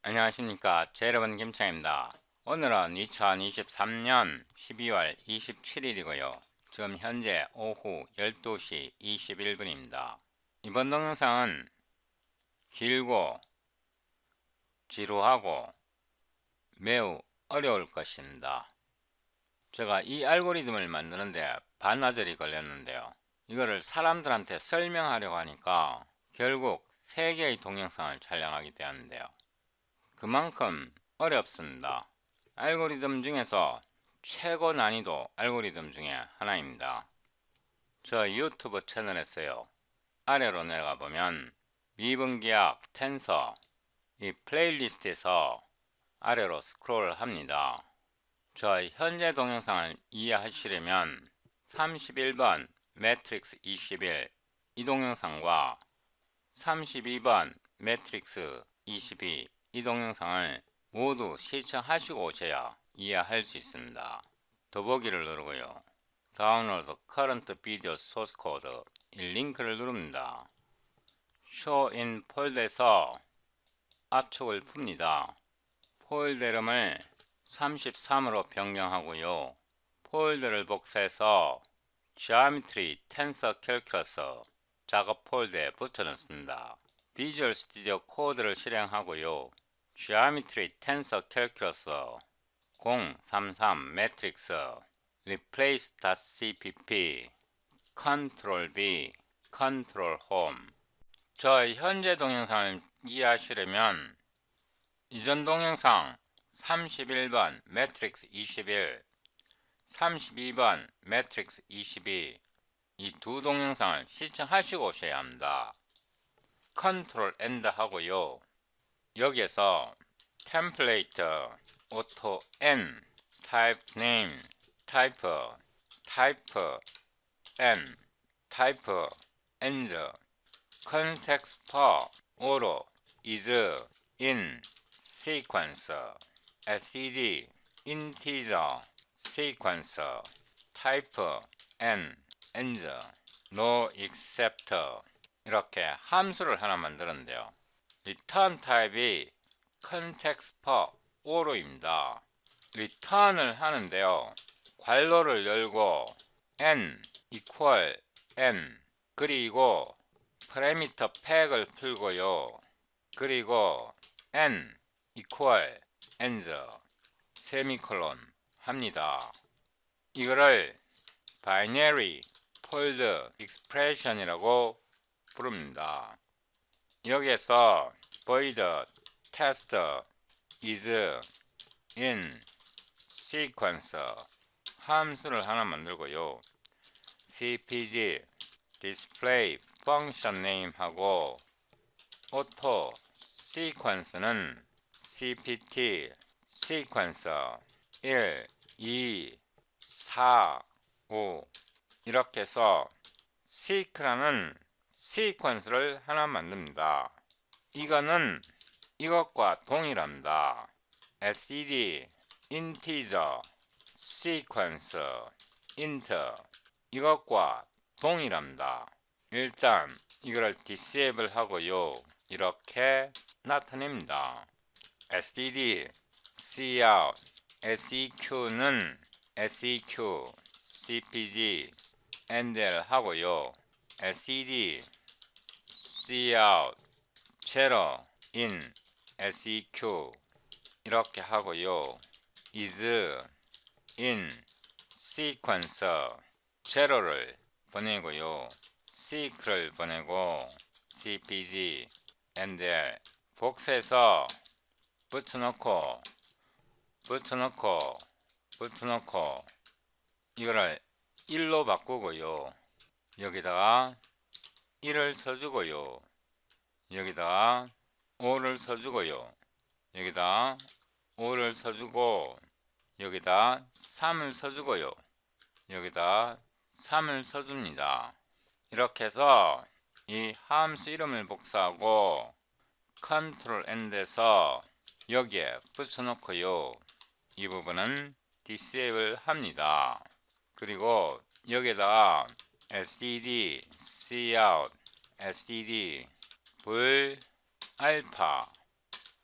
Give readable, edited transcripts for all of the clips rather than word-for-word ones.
안녕하십니까. 제 여러분 김창입니다. 오늘은 2023년 12월 27일이고요. 지금 현재 오후 12시 21분입니다. 이번 동영상은 길고 지루하고 매우 어려울 것입니다. 제가 이 알고리즘을 만드는데 반나절이 걸렸는데요. 이거를 사람들한테 설명하려고 하니까 결국 3개의 동영상을 촬영하게 되었는데요. 그만큼 어렵습니다. 알고리즘 중에서 최고 난이도 알고리즘 중에 하나입니다. 저 유튜브 채널에서요. 아래로 내려가 보면 미분기약 텐서 이 플레이리스트에서 아래로 스크롤 합니다. 저 현재 동영상을 이해하시려면 31번 매트릭스 21 이 동영상과 32번 매트릭스 22 이 동영상을 모두 시청하시고 오셔야 이해할 수 있습니다. 더보기를 누르고요. 다운로드 커런트 비디오 소스 코드 이 링크를 누릅니다. Show in 폴더에서 압축을 풉니다. 폴더 이름을 33으로 변경하고요. 폴더를 복사해서 Geometry Tensor Calculus 작업 폴더에 붙여넣습니다. 비주얼 스튜디오 코드를 실행하고요. Geometry Tensor Calculus 033 매트릭스 replace.cpp Ctrl V Ctrl Home 저 현재 동영상을 이해하시려면 이전 동영상 31번 매트릭스 21 32번 매트릭스 22 이 두 동영상을 시청하시고 오셔야 합니다. 컨트롤 엔드 하고요. 여기에서 템플레이트 오토 N 타입 네임 타이프 N 타이프 엔드 컨텍스트 퍼 오로 is in sequence std integer sequence type n and no except 이렇게 함수를 하나 만들었는데요. return 타입이 context per o로입니다. return을 하는데요. 괄호를 열고 n equal n 그리고 parameter 팩을 풀고요. 그리고 n equal ends 세미콜론 합니다. 이거를 binary fold expression이라고 부릅니다. 여기에서 void test is in sequence 함수를 하나 만들고요. cpg display function name 하고 auto sequence는 cpt sequence 1, 2, 4, 5 이렇게 해서 seek라는 시퀀스를 하나 만듭니다. 이거는 이것과 동일합니다. std integer sequence int 이것과 동일합니다. 일단 이거를 disable 하고요. 이렇게 나타냅니다. std cout seq는 seq cpg endl 하고요. std cout zero in seq 이렇게 하고요. is in sequence zero를 보내고요. seek를 보내고 cpg endl 복사해서 붙여놓고 이거를 1로 바꾸고요. 여기다가 1을 써주고요. 여기다가 5를 써주고요. 여기다 5를 써주고 여기다 3을 써주고요. 여기다 3을 써줍니다. 이렇게 해서 이 함수 이름을 복사하고 컨트롤 N에서 여기에 붙여놓고요. 이 부분은 disable 합니다. 그리고 여기다가 std cout std 불 알파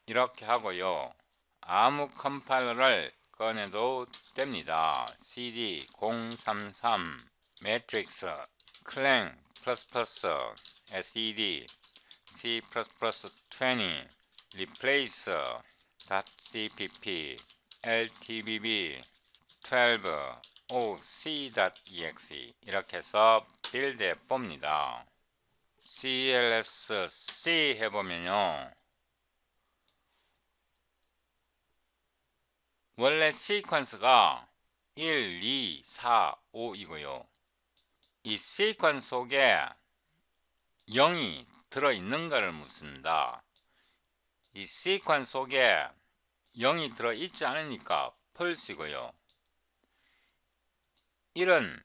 이렇게 하고요. 아무 컴파일러를 꺼내도 됩니다. cd 033 매트릭스 클랭 플러스 sed c++ 20 replace .cpp ltbb 12 oc.exe 이렇게 해서 빌드해 봅니다. clsc 해보면요, 원래 시퀀스가 1, 2, 4, 5 이고요. 이 시퀀스 속에 0이 들어있는가를 묻습니다. 이 시퀀스 속에 0이 들어있지 않으니까 false이고요. 1은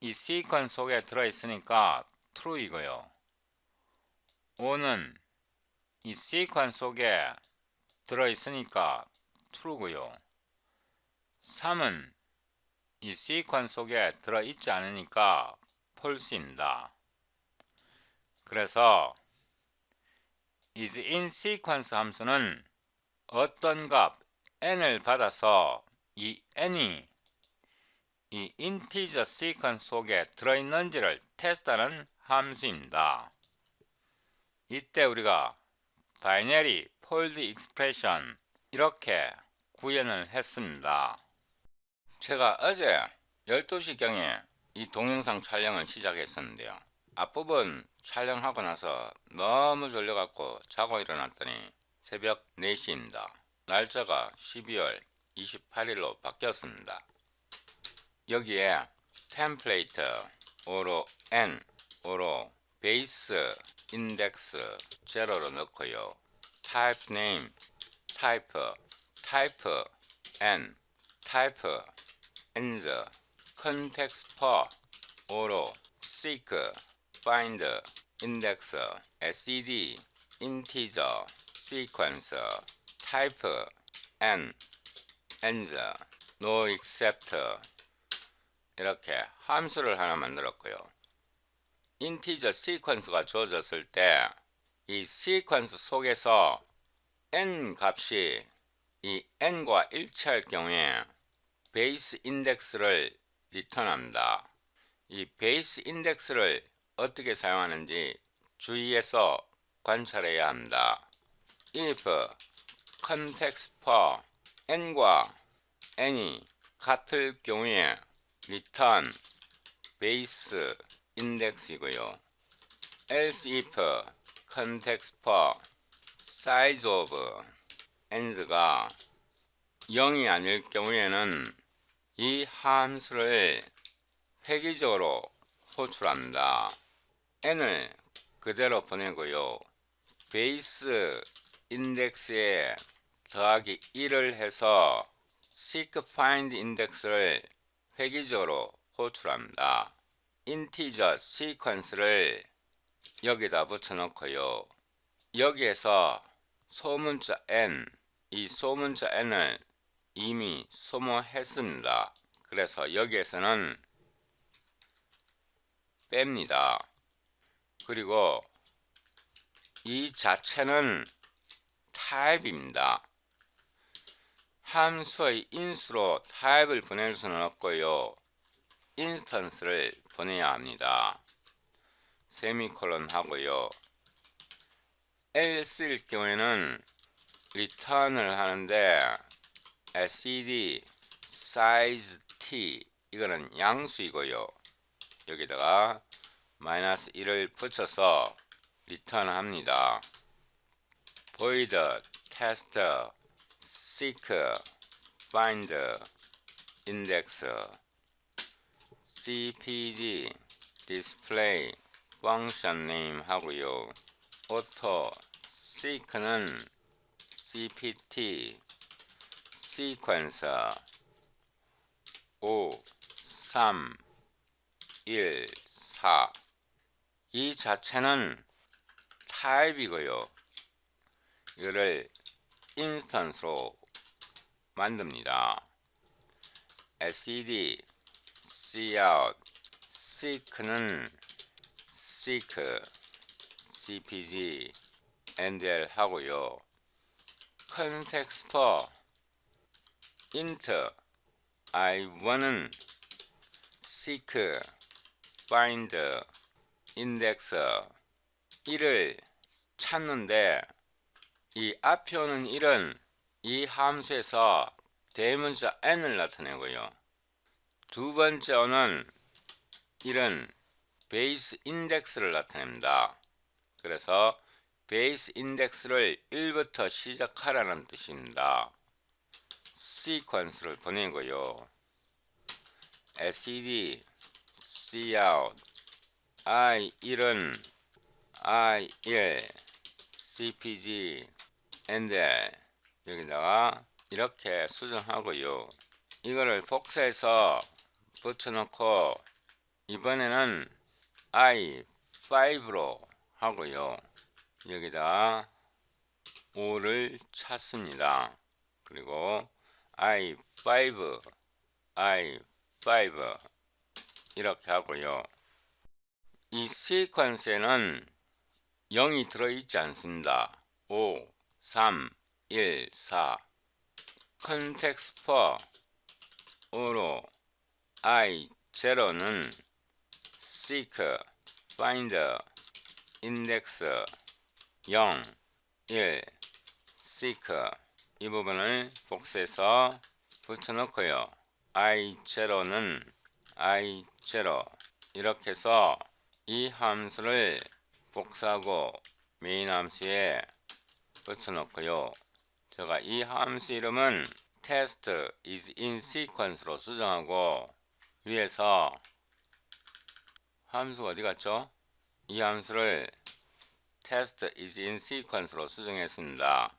이 시퀀스 속에 들어있으니까 true이고요. 5는 이 시퀀스 속에 들어있으니까 true고요. 3은 이 시퀀스 속에 들어있지 않으니까 false입니다. 그래서 is in sequence 함수는 어떤 값 n을 받아서 이 n이 이 integer sequence 속에 들어있는지를 테스트하는 함수입니다. 이때 우리가 binary fold expression 이렇게 구현을 했습니다. 제가 어제 12시경에 이 동영상 촬영을 시작했었는데요. 앞부분 촬영하고 나서 너무 졸려갖고 자고 일어났더니 새벽 4시입니다. 날짜가 12월 28일로 바뀌었습니다. 여기에 템플레이트 오로 n 오로 베이스 인덱스 제로로 넣고요. type name type n type ends context for 오로 seek find index sed integer sequence type n ends no except 이렇게 함수를 하나 만들었고요. 인티저 시퀀스가 주어졌을 때 이 시퀀스 속에서 n 값이 이 n과 일치할 경우에 베이스 인덱스를 리턴합니다. 이 베이스 인덱스를 어떻게 사용하는지 주의해서 관찰해야 합니다. if context for n과 n이 같을 경우에 return base index이고요. else if context for size of ns가 0이 아닐 경우에는 이 함수를 획일적으로 호출합니다. n을 그대로 보내고요. 베이스 인덱스에 더하기 1을 해서 seek find 인덱스를 획일적으로 호출합니다. 인티저 시퀀스를 여기다 붙여놓고요. 여기에서 소문자 n, 이 소문자 n을 이미 소모했습니다. 그래서 여기에서는 뺍니다. 그리고 이 자체는 타입입니다. 함수의 인수로 타입을 보낼 수는 없고요. 인스턴스를 보내야 합니다. 세미콜론 하고요. else일 경우에는 return을 하는데 sed size t 이거는 양수이고요. 여기다가 마이너스 1을 붙여서 return 합니다. void test seek find index cpg display function name 하고요. auto seek는 cpt sequence 5 3 1 4 이 자체는 타입이고요. 이거를 인스턴스로 만듭니다. sed cout seek는 seek cpg endl 하고요. context for int i1은 seek, find, index 1을 찾는데 이 앞에 오는 1은 이 함수에서 대문자 n을 나타내고요. 두 번째 오는 1은 베이스 인덱스를 나타냅니다. 그래서 베이스 인덱스를 1부터 시작하라는 뜻입니다. 시퀀스를 보내고요. SED, cout, i1은 i1, cpg, endl 여기다가 이렇게 수정하고요. 이거를 복사해서 붙여놓고 이번에는 i5로 하고요. 여기다 5를 찾습니다. 그리고 i5 이렇게 하고요. 이 시퀀스에는 0이 들어있지 않습니다. 5, 3, 1, 4 context for 5로 i0는 seek, find, index 0, 1, seek 이 부분을 복사해서 붙여놓고요. i0는 i0 이렇게 해서 이 함수를 복사하고 메인 함수에 붙여놓고요. 제가 이 함수 이름은 test is in sequence로 수정하고 위에서 함수가 어디 갔죠? 이 함수를 test is in sequence로 수정했습니다.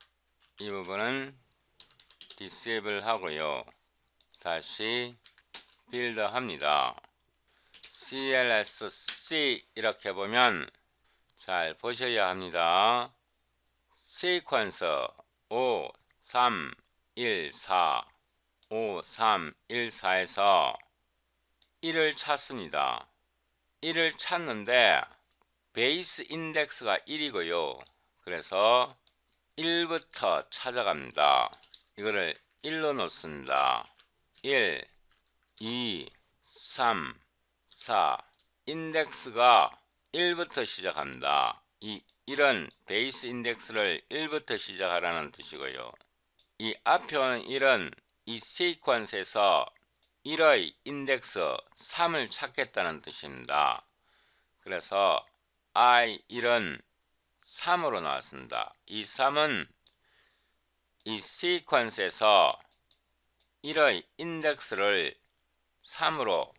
이 부분은 disable 하고요. 다시 build 합니다. clsc 이렇게 보면 잘 보셔야 합니다. sequence 5, 3, 1, 4 5, 3, 1, 4에서 1을 찾습니다. 1을 찾는데 베이스 인덱스가 1이고요. 그래서 1부터 찾아갑니다. 이거를 1로 놓습니다. 1, 2, 3, 4 인덱스가 1부터 시작합니다. 이 1은 베이스 인덱스를 1부터 시작하라는 뜻이고요. 이 앞에 오는 1은 이 시퀀스에서 1의 인덱스 3을 찾겠다는 뜻입니다. 그래서 i1은 3으로 나왔습니다. 이 3은 이 시퀀스에서 1의 인덱스를 3으로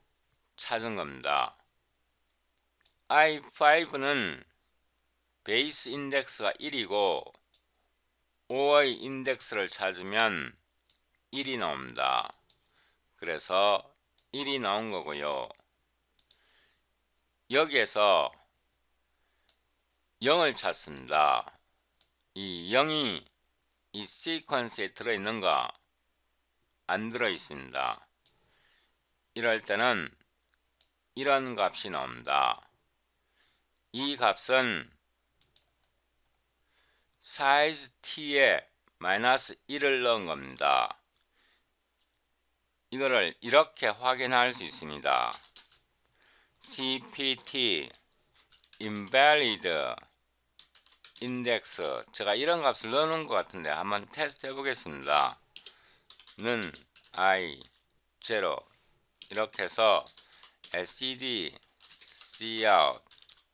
찾은 겁니다. i5는 베이스 인덱스가 1이고 5의 인덱스를 찾으면 1이 나옵니다. 그래서 1이 나온 거고요. 여기에서 0을 찾습니다. 이 0이 이 시퀀스에 들어있는가? 안 들어있습니다. 이럴 때는 이런 값이 나옵니다. 이 값은 size t에 마이너스 1을 넣은 겁니다. 이거를 이렇게 확인할 수 있습니다. cpt invalid index 제가 이런 값을 넣는 것 같은데 한번 테스트 해보겠습니다. 는 i0 이렇게 해서 SED cout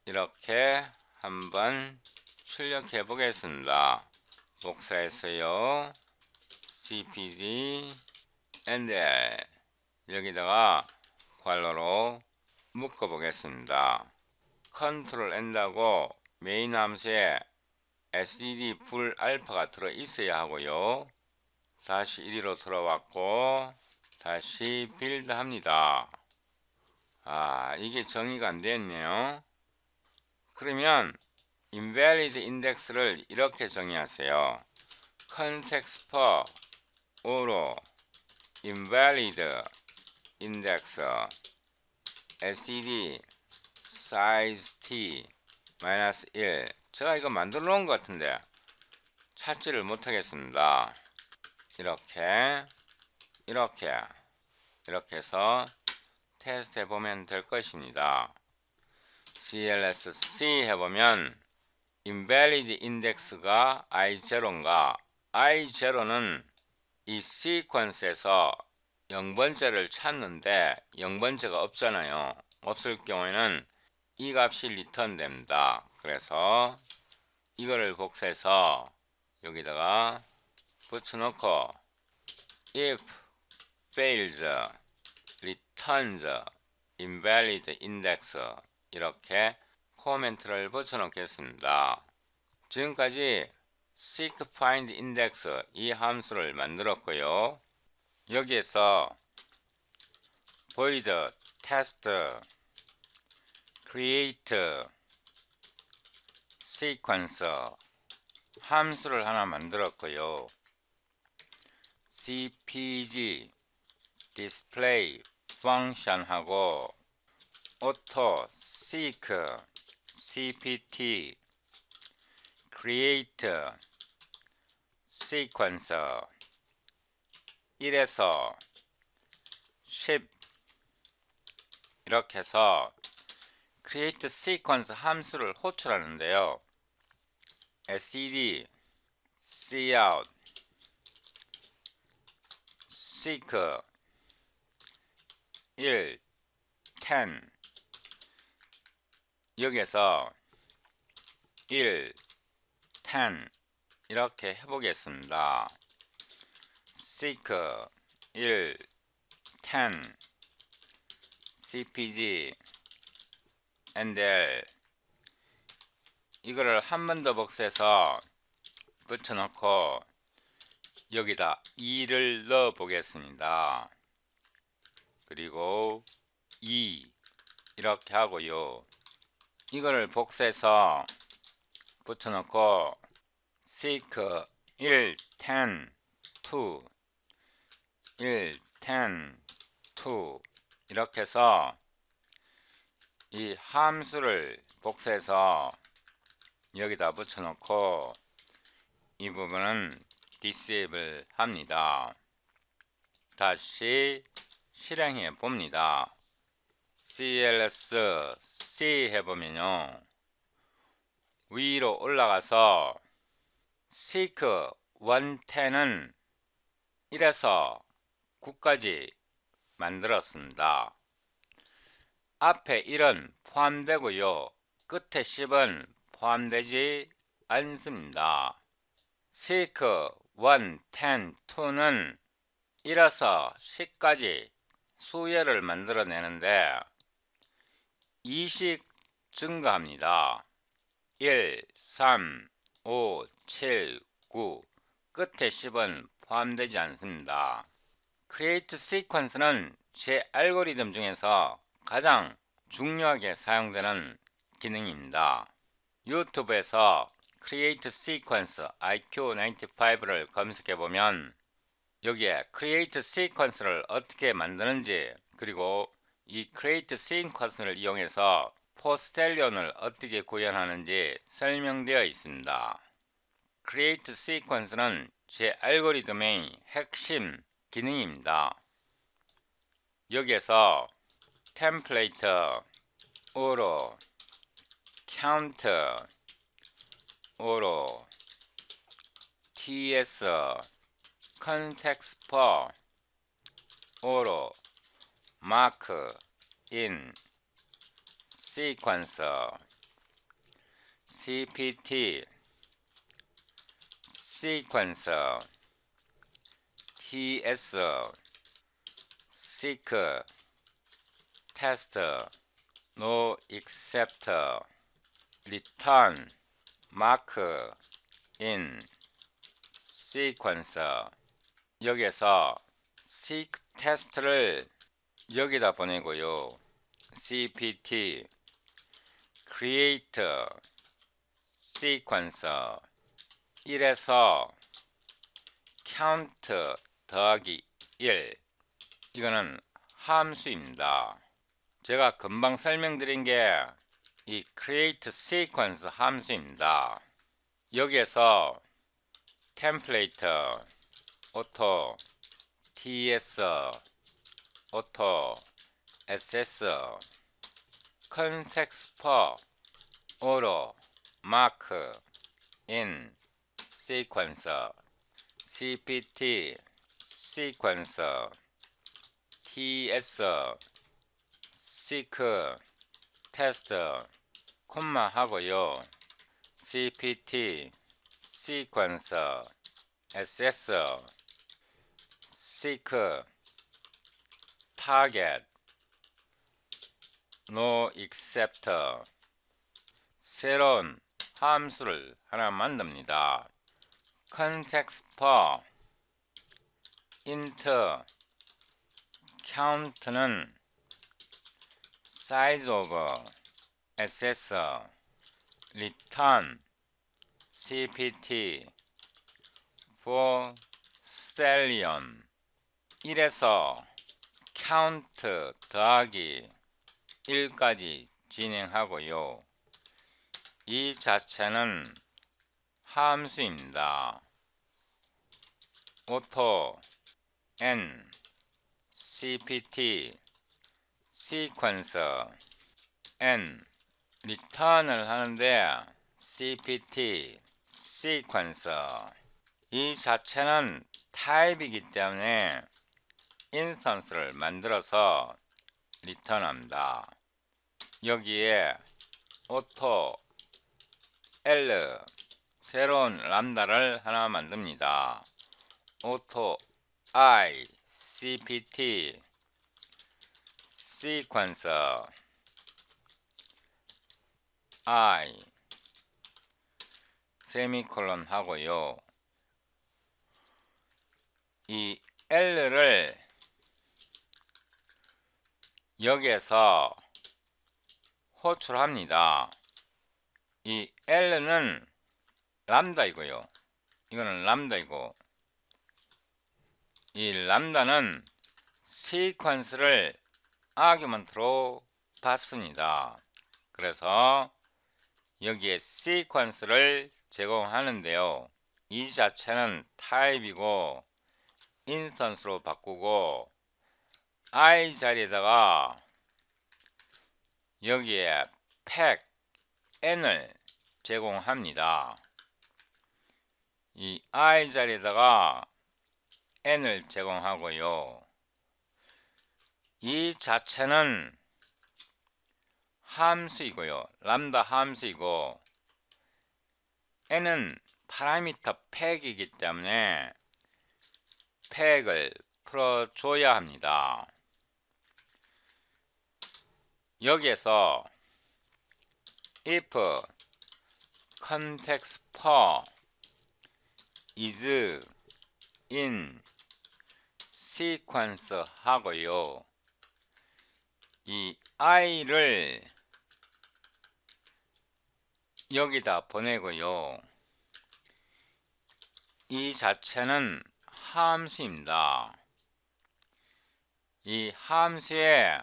이렇게 한번 출력해 보겠습니다. 복사해서요. cpg endl 여기다가 괄호로 묶어 보겠습니다. 컨트롤 N하고 메인 함수에 SED 불 알파가 들어 있어야 하고요. 다시 1위로 들어왔고 다시 빌드 합니다. 이게 정의가 안 됐네요. 그러면 invalid index를 이렇게 정의하세요. context for 5로 invalid index SED size t -1 제가 이거 만들어 놓은 것 같은데 찾지를 못하겠습니다. 이렇게 해서 테스트 해보면 될 것입니다. CLSC 해보면 invalid index가 I0인가, I0는 이 시퀀스에서 0번째를 찾는데 0번째가 없잖아요. 없을 경우에는 이 값이 리턴 됩니다. 그래서 이거를 복사해서 여기다가 붙여놓고 if fails returns invalid index 이렇게 코멘트를 붙여놓겠습니다. 지금까지 seek find index 이 함수를 만들었고요. 여기에서 void test create sequence 함수를 하나 만들었고요. cpg display function하고 auto seek cpt create sequence 1에서 10 이렇게 해서 create sequence 함수를 호출하는데요. sed cout seek 1 10 여기에서 1 10 이렇게 해보겠습니다. seek 1 10 cpg endl 이거를 한 번 더 복사해서 붙여놓고 여기다 2를 넣어 보겠습니다. 그리고 2 이렇게 하고요. 이거를 복사해서 붙여놓고 seek 1 10 2 1 10 2 이렇게 해서 이 함수를 복사해서 여기다 붙여놓고 이 부분은 disable 합니다. 다시 실행해 봅니다. CLSC 해보면요, 위로 올라가서 seek 110은 1에서 9까지 만들었습니다. 앞에 1은 포함되고요, 끝에 10은 포함되지 않습니다. seek 1, 10, 2는 1에서 10까지 수열을 만들어내는데 2씩 증가합니다. 1, 3, 5, 7, 9 끝에 10은 포함되지 않습니다. create sequence는 제 알고리즘 중에서 가장 중요하게 사용되는 기능입니다. 유튜브에서 create sequence IQ95를 검색해보면 여기에 create sequence를 어떻게 만드는지, 그리고 이 create sequence를 이용해서 포스텔리온을 어떻게 구현하는지 설명되어 있습니다. create sequence는 제 알고리즘의 핵심 기능입니다. 여기에서 템플레이트, 오로, count, 오로, ts, context for, 오로, mark, in, sequence, cpt, sequence, ts, seek, test, no except, return, mark, in, sequence 여기에서 seek test를 여기다 보내고요. cpt, create, sequence 1에서 count 더하기 1 이거는 함수입니다. 제가 금방 설명드린 게 이 create sequence 함수입니다. 여기에서 템플레이트 auto ts auto ss context per auto mark in sequence cpt sequence ts seek test 콤마 하고요. cpt sequence ss seek target no except 새로운 함수를 하나 만듭니다. context per int count는 size of ss return cpt for stallion 1에서 count 더하기 1까지 진행하고요. 이 자체는 함수입니다. auto n cpt sequence n return을 하는데 cpt sequence 이 자체는 타입이기 때문에 인스턴스를 만들어서 리턴합니다. 여기에 auto L 새로운 람다를 하나 만듭니다. auto I cpt sequence I 세미콜론 하고요. 이 L를 여기에서 호출합니다. 이 L는 람다이고요. 이거는 람다이고 이 람다는 시퀀스를 아규먼트로 받습니다. 그래서 여기에 시퀀스를 제공하는데요. 이 자체는 타입이고 인스턴스로 바꾸고 I 자리에다가 여기에 팩 n을 제공합니다. 이 I 자리에다가 n을 제공하고요. 이 자체는 함수이고요. 람다 함수이고 n은 파라미터 팩이기 때문에 팩을 풀어줘야 합니다. 여기에서 if context per is in sequence 하고요. 이 i를 여기다 보내고요. 이 자체는 함수입니다. 이 함수에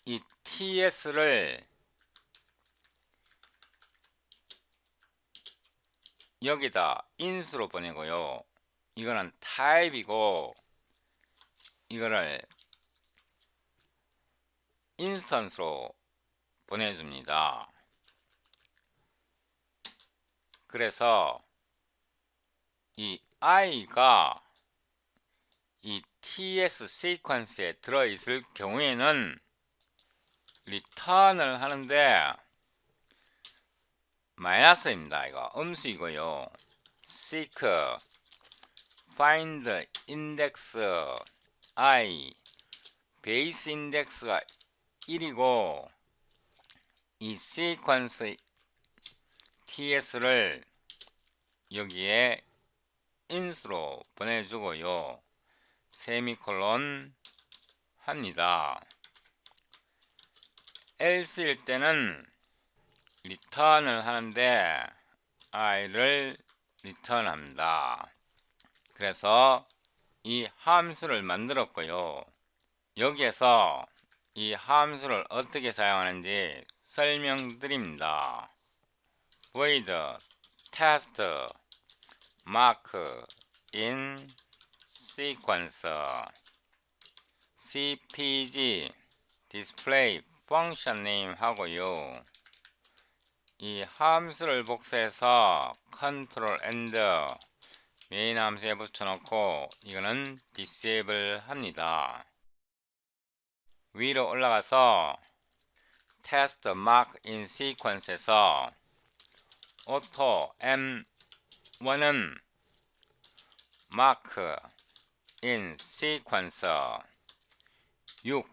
이 ts를 여기다 인수로 보내고요. 이거는 타입이고 이거를 인스턴스로 보내줍니다. 그래서 이 i가 이 ts 시퀀스에 들어있을 경우에는 리턴을 하는데 마이너스입니다. 이거 음수이고요. seek find index I 베이스 인덱스가 1이고 이 시퀀스 ts를 여기에 인수로 보내주고요. 세미콜론 합니다. else일 때는 리턴을 하는데 i를 리턴합니다. 그래서 이 함수를 만들었고요. 여기에서 이 함수를 어떻게 사용하는지 설명드립니다. void test mark in sequence cpg display function name 하고요. 이 함수를 복사해서 컨트롤 엔드 메인 함수에 붙여놓고 이거는 disable 합니다. 위로 올라가서 test mark in sequence에서 auto m1은 mark in sequence 6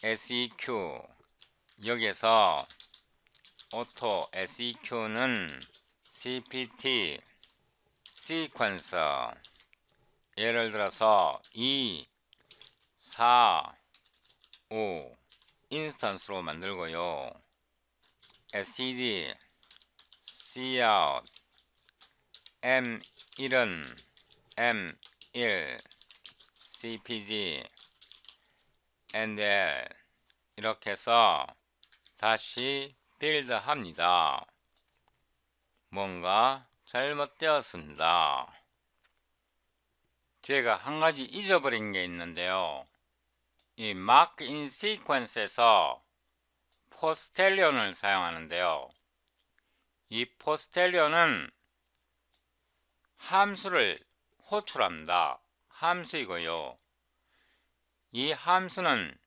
seq 여기에서 auto seq는 cpt sequence 예를 들어서 2 4 5 인스턴스로 만들고요. std cout m1은 m1 cpg ndl 이렇게 해서 다시 빌드 합니다. 뭔가 잘못되었습니다. 제가 한 가지 잊어버린 게 있는데요. 이 mark in sequence에서 포스텔리온을 사용하는데요. 이 포스텔리온은 함수를 호출합니다. 함수이고요. 이 함수는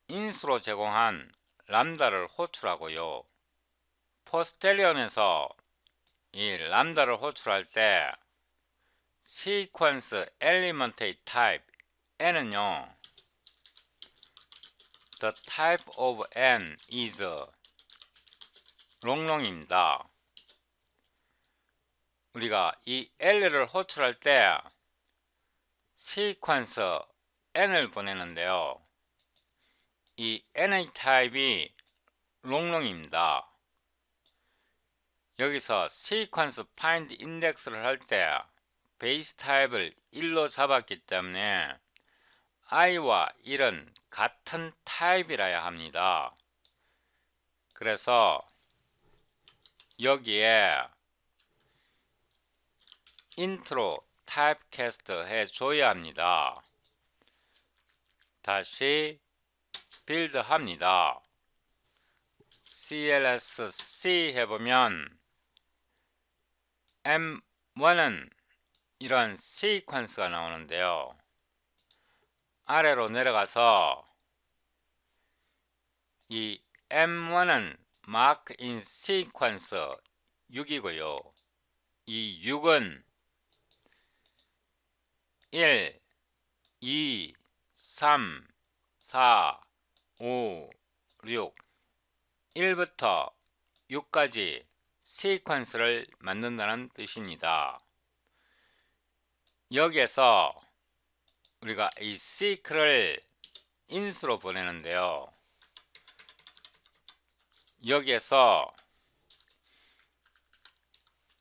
인수로 제공한 람다를 호출하고요. 포스텔리온에서 이 람다를 호출할 때 시퀀스 엘리먼트의 타입 n은요, the type of n is 롱롱입니다. 우리가 이 L를 호출할 때 시퀀스 n을 보내는데요. 이 n의 타입이 롱롱입니다. 여기서 시퀀스 find index를 할 때 베이스 타입을 1로 잡았기 때문에 i와 1은 같은 타입이라야 합니다. 그래서 여기에 int로 타입캐스트 해줘야 합니다. 다시 빌드 합니다. clsc 해보면 m1은 이런 시퀀스가 나오는데요. 아래로 내려가서 이 m1은 mark in sequence 6이고요. 이 6은 1, 2, 3, 4, 5, 6 1부터 6까지 시퀀스를 만든다는 뜻입니다. 여기에서 우리가 이 seek를 인수로 보내는데요. 여기에서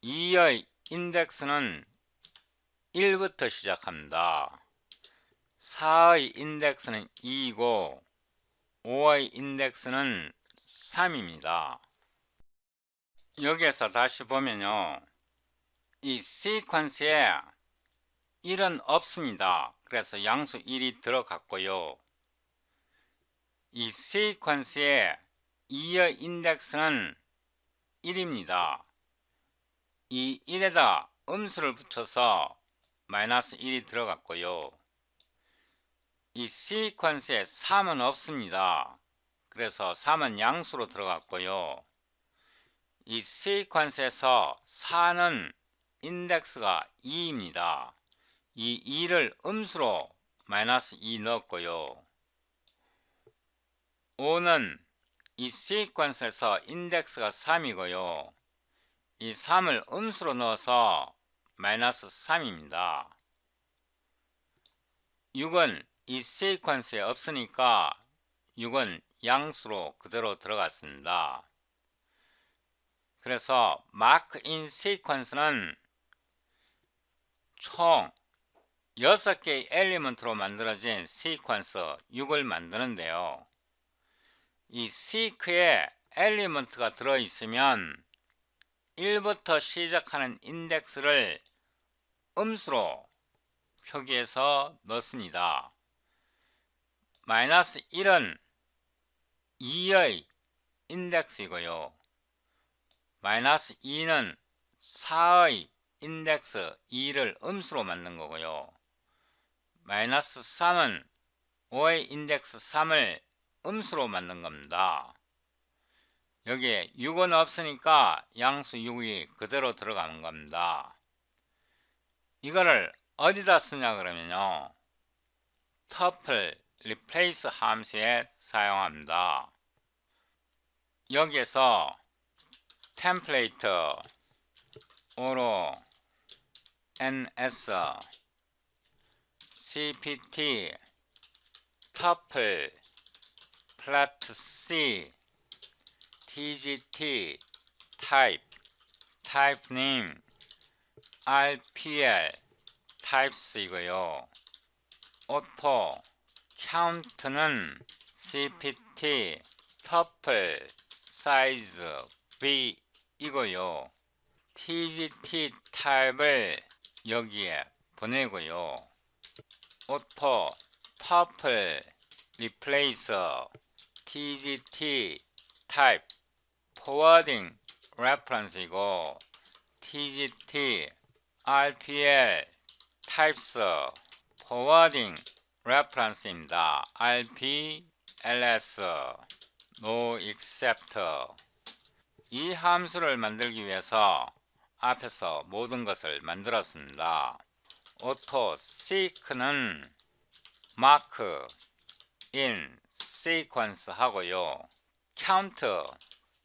2의 인덱스는 1부터 시작합니다. 4의 인덱스는 2이고 5의 인덱스는 3입니다. 여기에서 다시 보면요, 이 시퀀스에 1은 없습니다. 그래서 양수 1이 들어갔고요. 이 시퀀스에 2의 인덱스는 1입니다. 이 1에다 음수를 붙여서 마이너스 1이 들어갔고요. 이 시퀀스에 3은 없습니다. 그래서 3은 양수로 들어갔고요. 이 시퀀스에서 4는 인덱스가 2입니다. 이 2를 음수로 마이너스 2 넣었고요. 5는 이 시퀀스에서 인덱스가 3이고요. 이 3을 음수로 넣어서 마이너스 3입니다. 6은 이 시퀀스에 없으니까 6은 양수로 그대로 들어갔습니다. 그래서 mark in sequence는 총 6개의 엘리먼트로 만들어진 시퀀스 6을 만드는데요. 이 seek에 엘리먼트가 들어있으면 1부터 시작하는 인덱스를 음수로 표기해서 넣습니다. 마이너스 1은 2의 인덱스이고요. 마이너스 2는 4의 인덱스 2를 음수로 만든 거고요. 마이너스 3은 5의 인덱스 3을 음수로 만든 겁니다. 여기에 6은 없으니까 양수 6이 그대로 들어가는 겁니다. 이거를 어디다 쓰냐 그러면요, tuple replace 함수에 사용합니다. 여기에서 템플레이트 오로 ns cpt tuple flat c tgt type type name rpl types이고요. auto count는 cpt tuple size v 이고요. tgt 타입을 여기에 보내고요. auto tuple replace tgt type forwarding reference이고 tgt rpl types forwarding reference입니다. rpls no except. 이 함수를 만들기 위해서 앞에서 모든 것을 만들었습니다. auto seek는 mark in sequence 하고요. count,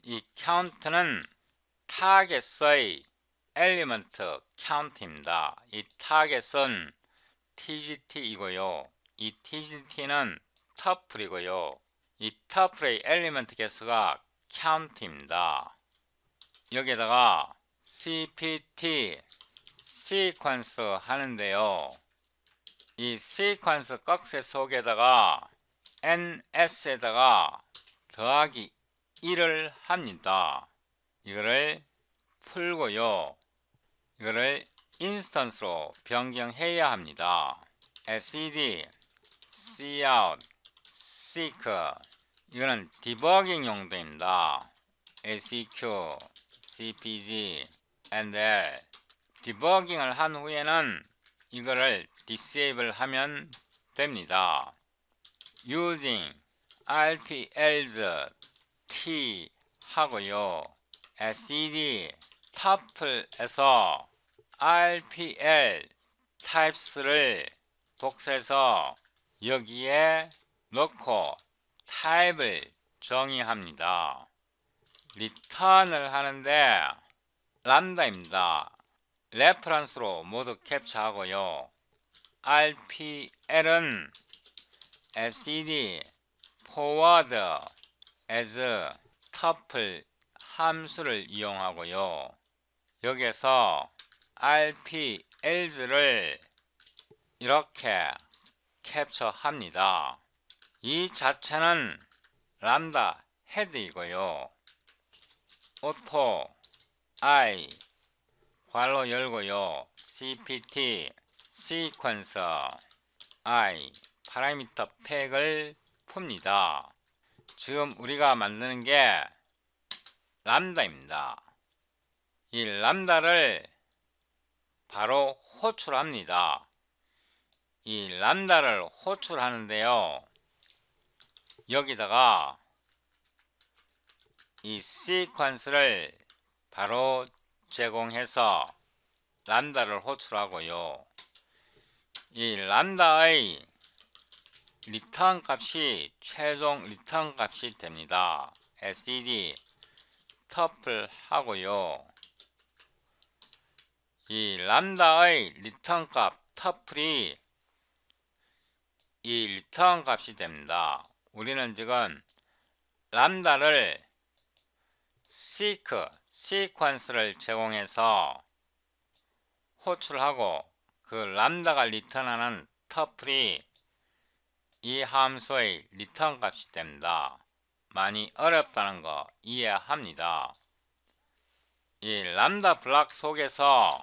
이 count는 타겟의 엘리먼트 count입니다. 이 타겟은 tgt이고요. 이 tgt는 tuple이고요. 이 tuple의 엘리먼트 개수가 count입니다. 여기에다가 cpt sequence 하는데요, 이 sequence 꺽쇠 속에다가 ns에다가 더하기 1을 합니다. 이거를 풀고요, 이거를 인스턴스로 변경해야 합니다. std cout seek, 이거는 디버깅 용도입니다. seq cpg and l. 디버깅을 한 후에는 이거를 disable 하면 됩니다. using rpls t 하고요, std tuple에서 rpl types를 복사해서 여기에 넣고 타입을 정의합니다. return을 하는데 람다입니다. 레퍼런스로 모두 캡처하고요. rpl은 std forward as tuple 함수를 이용하고요. 여기에서 rpls를 이렇게 캡처합니다. 이 자체는 람다 헤드이고요. auto I 괄호 열고요, cpt sequence I 파라미터 팩을 풉니다. 지금 우리가 만드는 게 람다입니다. 이 람다를 바로 호출합니다. 이 람다를 호출하는데요, 여기다가 이 시퀀스를 바로 제공해서 람다를 호출하고요. 이 람다의 리턴 값이 최종 리턴 값이 됩니다. std tuple 하고요. 이 람다의 리턴 값 tuple이 이 리턴 값이 됩니다. 우리는 지금 람다를 seek 시퀀스를 제공해서 호출하고 그 람다가 리턴하는 터플이 이 함수의 리턴 값이 됩니다. 많이 어렵다는 거 이해합니다. 이 람다 블락 속에서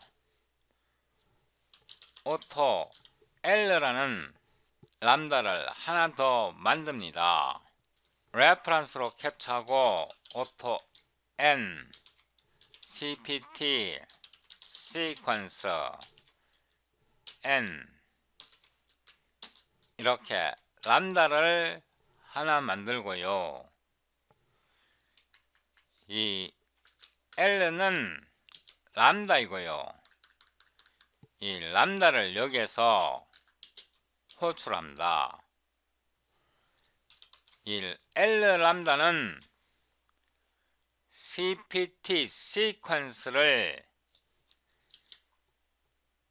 오토 L라는 람다를 하나 더 만듭니다. 레퍼런스로 캡처하고 오토 N CPT 시퀀서 N 이렇게 람다를 하나 만들고요. 이 L는 람다이고요. 이 람다를 여기에서 호출합니다. 이 L 람다는 CPT 시퀀스를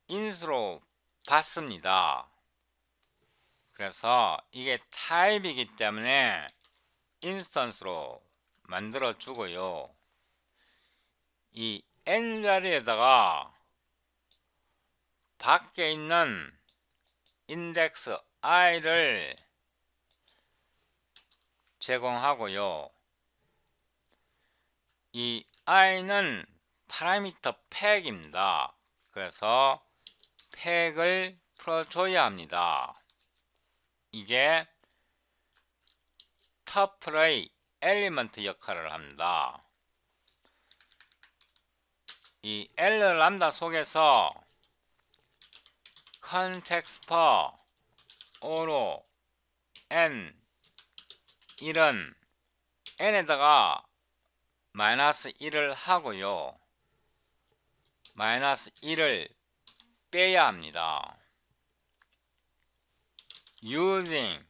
인수로 받습니다. 그래서 이게 타입이기 때문에 인스턴스로 만들어 주고요. 이 N 자리에다가 밖에 있는 인덱스 i를 제공하고요. 이 i는 파라미터 팩입니다. 그래서 팩을 풀어줘야 합니다. 이게 터플의 엘리먼트 역할을 합니다. 이 L 람다 속에서 context per O로 N 1은 N에다가 마이너스 1을 하고요. 마이너스 1을 빼야 합니다. using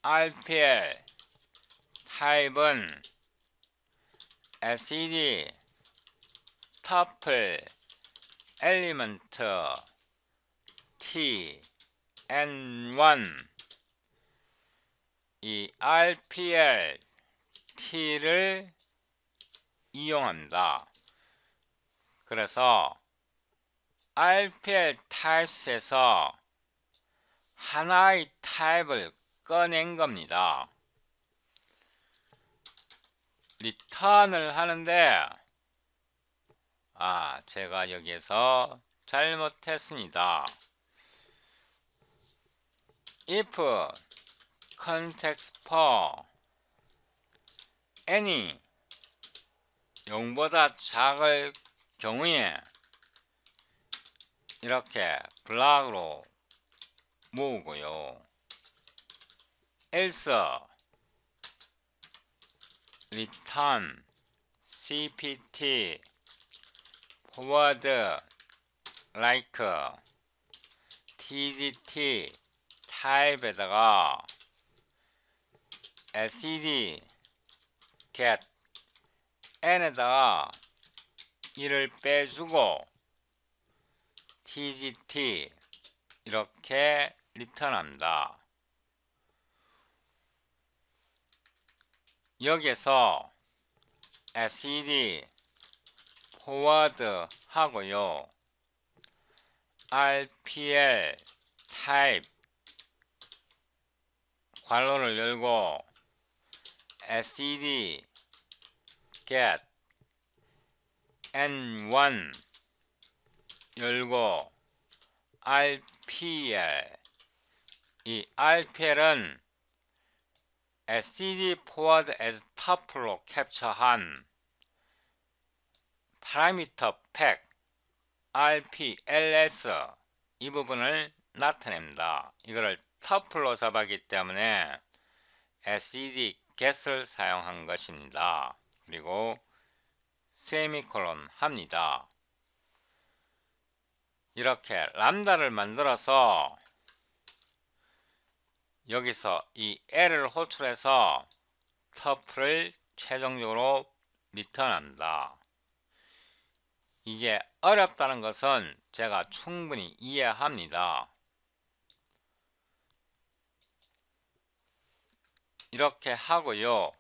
RPL 타입은 SED tuple element T N1 이 RPL T를 이용합니다. 그래서 RPL 타입스에서 하나의 타입을 꺼낸 겁니다. 리턴을 하는데 제가 여기에서 잘못했습니다. if context for any 0보다 작을 경우에 이렇게 블락으로 모으고요. else return cpt forward like tgt 타입에다가 SED get n에다가 1을 빼주고 tgt 이렇게 리턴합니다. 여기에서 SED forward 하고요. RPL type 괄호를 열고 SED get N1 열고 RPL 이 RPL은 SED forward as tuple로 캡처한 파라미터 팩 RPLS 이 부분을 나타냅니다. 이거를 터플로 잡았기 때문에 SED get을 사용한 것입니다. 그리고 세미콜론 합니다. 이렇게 람다를 만들어서 여기서 이 L을 호출해서 터플을 최종적으로 리턴합니다. 이게 어렵다는 것은 제가 충분히 이해합니다. 이렇게 하고요.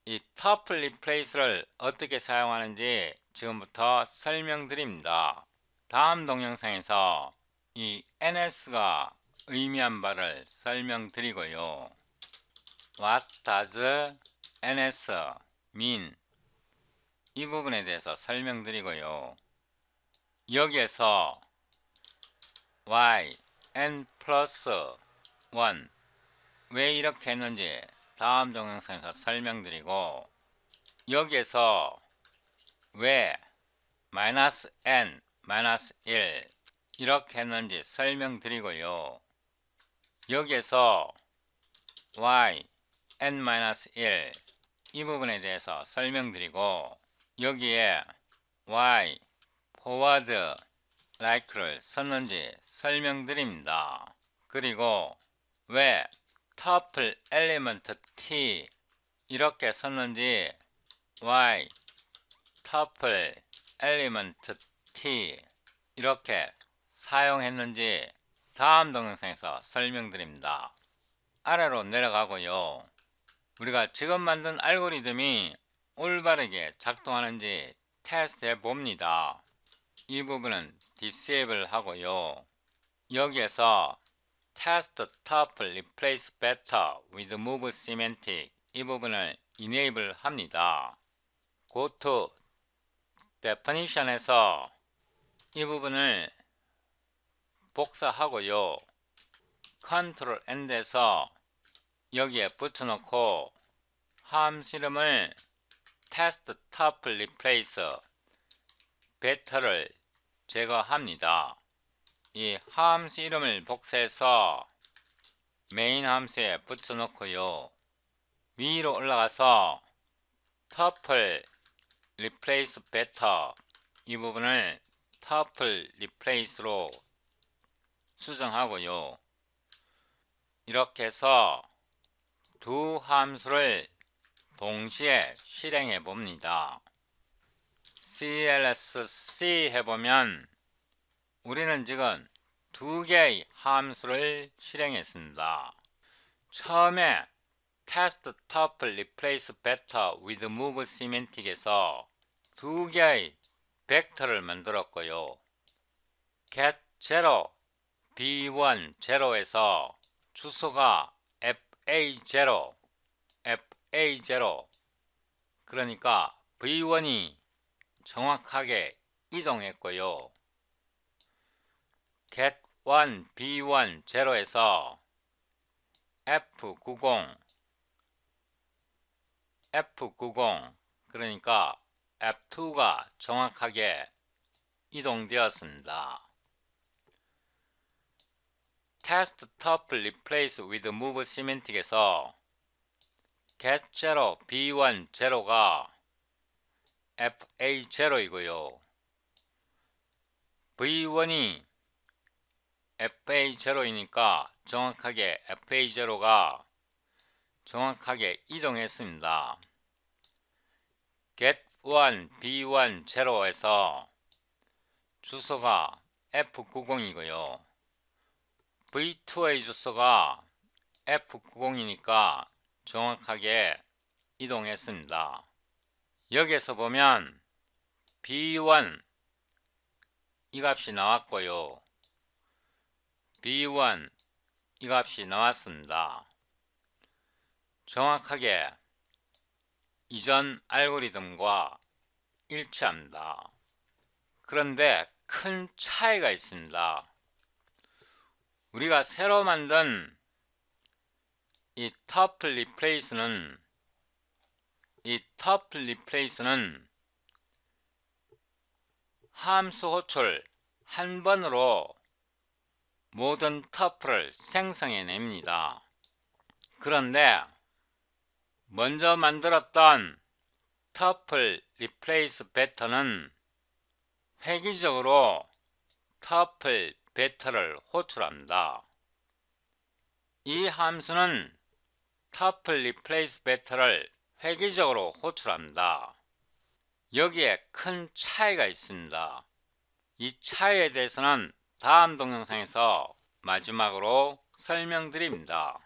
이 tuple replace를 어떻게 사용하는지 지금부터 설명드립니다. 다음 동영상에서 이 NS가 의미한 바를 설명드리고요. What does NS mean? 이 부분에 대해서 설명드리고요. 여기에서 y n 플러스 1 왜 이렇게 했는지 다음 동영상에서 설명드리고, 여기에서 왜 마이너스 n 마이너스 1 이렇게 했는지 설명드리고요. 여기에서 y n-1 이 부분에 대해서 설명드리고, 여기에 y forward like를 썼는지 설명드립니다. 그리고 왜 tuple element t 이렇게 썼는지, y tuple element t 이렇게 사용했는지 다음 동영상에서 설명드립니다. 아래로 내려가고요. 우리가 지금 만든 알고리즘이 올바르게 작동하는지 테스트해 봅니다. 이 부분은 disable 하고요. 여기에서 test tuple replace better with move semantic 이 부분을 enable 합니다. go to definition에서 이 부분을 복사하고요. 컨트롤 N에서 여기에 붙여놓고 함수 이름을 test tuple replace better를 제거합니다. 이 함수 이름을 복사해서 메인 함수에 붙여놓고요. 위로 올라가서 tuple replace better 이 부분을 tuple replace로 수정하고요. 이렇게 해서 두 함수를 동시에 실행해 봅니다. clsc 해보면 우리는 지금 두 개의 함수를 실행했습니다. 처음에 test tuple replace better with move semantic에서 두 개의 벡터를 만들었고요. get 0 b1 0에서 주소가 fa0 fa0 그러니까 v1이 정확하게 이동했고요. get1 b1 0에서 f90 그러니까 f2가 정확하게 이동되었습니다. test tuple replace with move semantic에서 get0 b1 0가 fa0이고요. v1이 fa0이니까 정확하게 fa0가 정확하게 이동했습니다. get1 b1 0에서 주소가 f90이고요. v2의 주소가 f90이니까 정확하게 이동했습니다. 여기에서 보면 b1 이 값이 나왔고요. b1 이 값이 나왔습니다. 정확하게 이전 알고리즘과 일치합니다. 그런데 큰 차이가 있습니다. 우리가 새로 만든 이 tuple replace는 함수 호출 한 번으로 모든 tuple을 생성해냅니다. 그런데 먼저 만들었던 tuple replace better는 획일적으로 tuple better를 호출합니다. 이 함수는 tuple replace better를 획일적으로 호출합니다. 여기에 큰 차이가 있습니다. 이 차이에 대해서는 다음 동영상에서 마지막으로 설명드립니다.